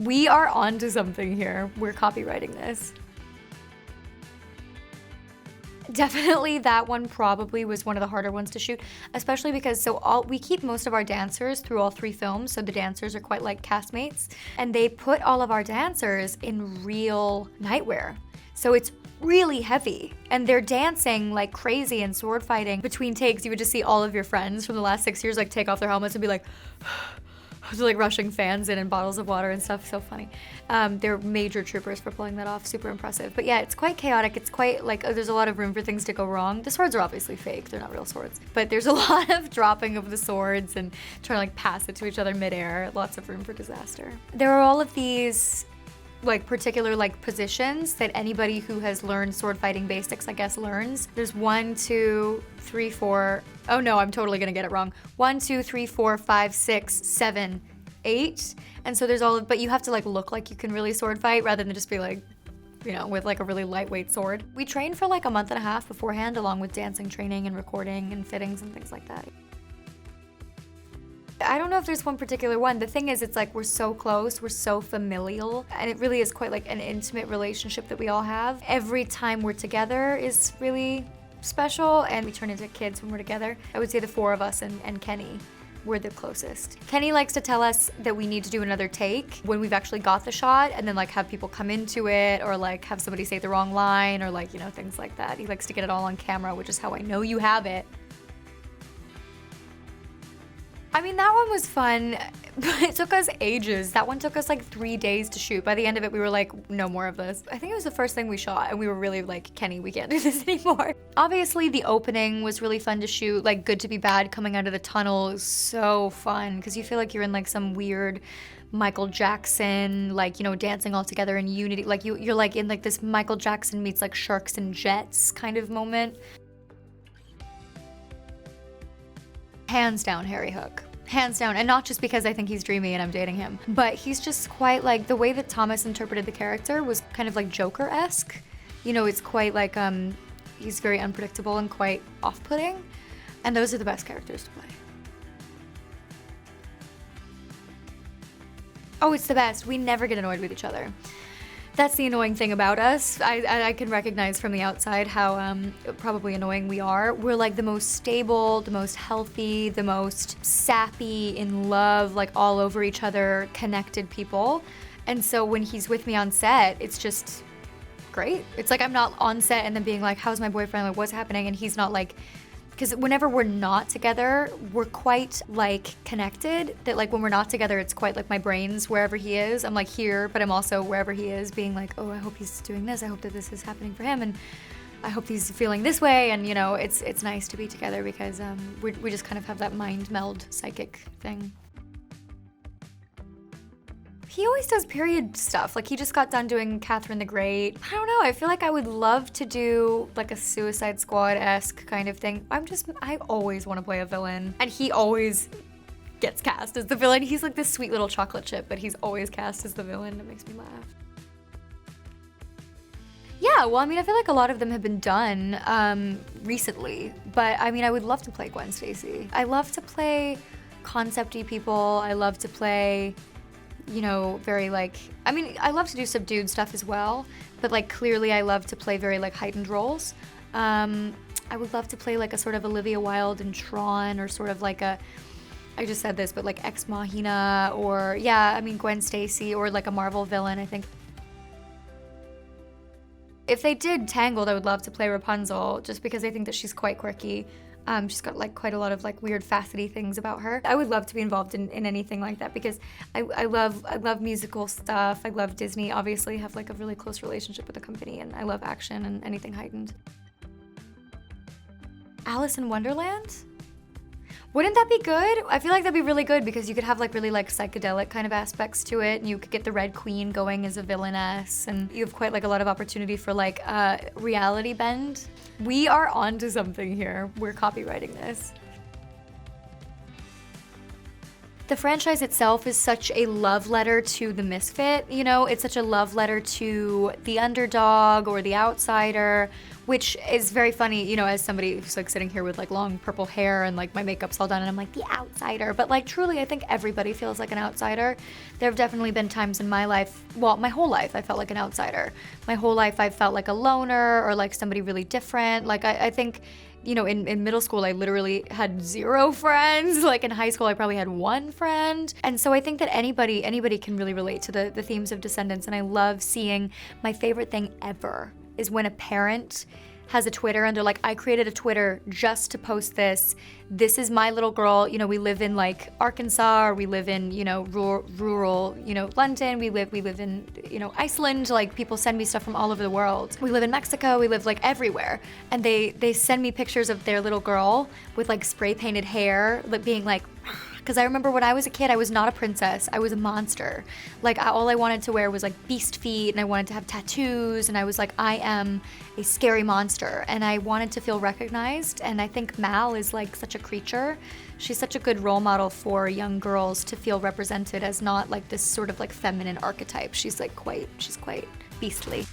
We are onto something here. We're copywriting this. Definitely that one probably was one of the harder ones to shoot, especially because we keep most of our dancers through all 3 films, so the dancers are quite like castmates, and they put all of our dancers in real nightwear. So it's really heavy, and they're dancing like crazy and sword fighting. Between takes, you would just see all of your friends from the last 6 years like take off their helmets and be like, like rushing fans in and bottles of water and stuff. So funny. They're major troopers for pulling that off. Super impressive. But yeah, it's quite chaotic. It's quite like there's a lot of room for things to go wrong. The swords are obviously fake. They're not real swords. But there's a lot of dropping of the swords and trying to like pass it to each other midair. Lots of room for disaster. There are all of these like particular like positions that anybody who has learned sword fighting basics, I guess, learns. There's 1, 2, 3, 4. Oh no, I'm totally gonna get it wrong. 1, 2, 3, 4, 5, 6, 7, 8. And so there's but you have to like look like you can really sword fight rather than just be like, you know, with like a really lightweight sword. We trained for like a month and a half beforehand, along with dancing training and recording and fittings and things like that. I don't know if there's one particular one. The thing is, it's like we're so close, we're so familial, and it really is quite like an intimate relationship that we all have. Every time we're together is really special, and we turn into kids when we're together. I would say the 4 of us and Kenny were the closest. Kenny likes to tell us that we need to do another take when we've actually got the shot, and then like have people come into it, or like have somebody say the wrong line, or like, you know, things like that. He likes to get it all on camera, which is how I know you have it. I mean, that one was fun, but it took us ages. That one took us like 3 days to shoot. By the end of it, we were like, no more of this. I think it was the first thing we shot, and we were really like, Kenny, we can't do this anymore. Obviously, the opening was really fun to shoot. Like, Good to Be Bad coming out of the tunnel is so fun, because you feel like you're in like some weird Michael Jackson, like, you know, dancing all together in unity. Like, you're like in like this Michael Jackson meets like Sharks and Jets kind of moment. Hands down, Harry Hook. Hands down, and not just because I think he's dreamy and I'm dating him, but he's just quite like, the way that Thomas interpreted the character was kind of like Joker-esque. You know, it's quite like, he's very unpredictable and quite off-putting, and those are the best characters to play. Oh, it's the best. We never get annoyed with each other. That's the annoying thing about us. I can recognize from the outside how probably annoying we are. We're like the most stable, the most healthy, the most sappy, in love, like all over each other, connected people. And so when he's with me on set, it's just great. It's like I'm not on set and then being like, how's my boyfriend? Like, what's happening? And he's not like, because whenever we're not together, we're quite like connected, that like when we're not together, it's quite like my brain's wherever he is. I'm like here, but I'm also wherever he is, being like, oh, I hope he's doing this. I hope that this is happening for him, and I hope he's feeling this way. And you know, it's nice to be together because we just kind of have that mind meld psychic thing. He always does period stuff. Like, he just got done doing Catherine the Great. I don't know, I feel like I would love to do like a Suicide Squad-esque kind of thing. I always want to play a villain, and he always gets cast as the villain. He's like this sweet little chocolate chip, but he's always cast as the villain. It makes me laugh. Yeah, well, I mean, I feel like a lot of them have been done recently, but I mean, I would love to play Gwen Stacy. I love to play concept-y people. I love to play, you know, very like, I mean, I love to do subdued stuff as well, but like clearly I love to play very like heightened roles. I would love to play like a sort of Olivia Wilde in Tron, or sort of like a, I just said this, but like Ex Machina, or yeah, I mean Gwen Stacy, or like a Marvel villain, I think. If they did Tangled, I would love to play Rapunzel, just because I think that she's quite quirky. She's got like quite a lot of like weird facety things about her. I would love to be involved in anything like that, because I love musical stuff. I love Disney, obviously, have like a really close relationship with the company, and I love action and anything heightened. Alice in Wonderland? Wouldn't that be good? I feel like that'd be really good, because you could have like really like psychedelic kind of aspects to it, and you could get the Red Queen going as a villainess, and you have quite like a lot of opportunity for like reality bend. We are onto something here. We're copywriting this. The franchise itself is such a love letter to the misfit, you know? It's such a love letter to the underdog or the outsider, which is very funny, you know, as somebody who's like sitting here with like long purple hair and like my makeup's all done and I'm like, the outsider. But like truly, I think everybody feels like an outsider. There have definitely been times in my life, well, my whole life, I felt like an outsider. My whole life, I felt like a loner or like somebody really different. Like I think, you know, in middle school, I literally had 0 friends. Like in high school, I probably had 1 friend. And so I think that anybody can really relate to the themes of Descendants. And I love seeing, my favorite thing ever is when a parent has a Twitter and they're like, I created a Twitter just to post this. This is my little girl. You know, we live in like Arkansas, or we live in, you know, rural, you know, London. We live in, you know, Iceland. Like people send me stuff from all over the world. We live in Mexico. We live like everywhere. And they send me pictures of their little girl with like spray painted hair, like being like, because I remember when I was a kid, I was not a princess. I was a monster. Like all I wanted to wear was like beast feet, and I wanted to have tattoos, and I was like, I am a scary monster, and I wanted to feel recognized. And I think Mal is like such a creature. She's such a good role model for young girls to feel represented as not like this sort of like feminine archetype. She's quite beastly.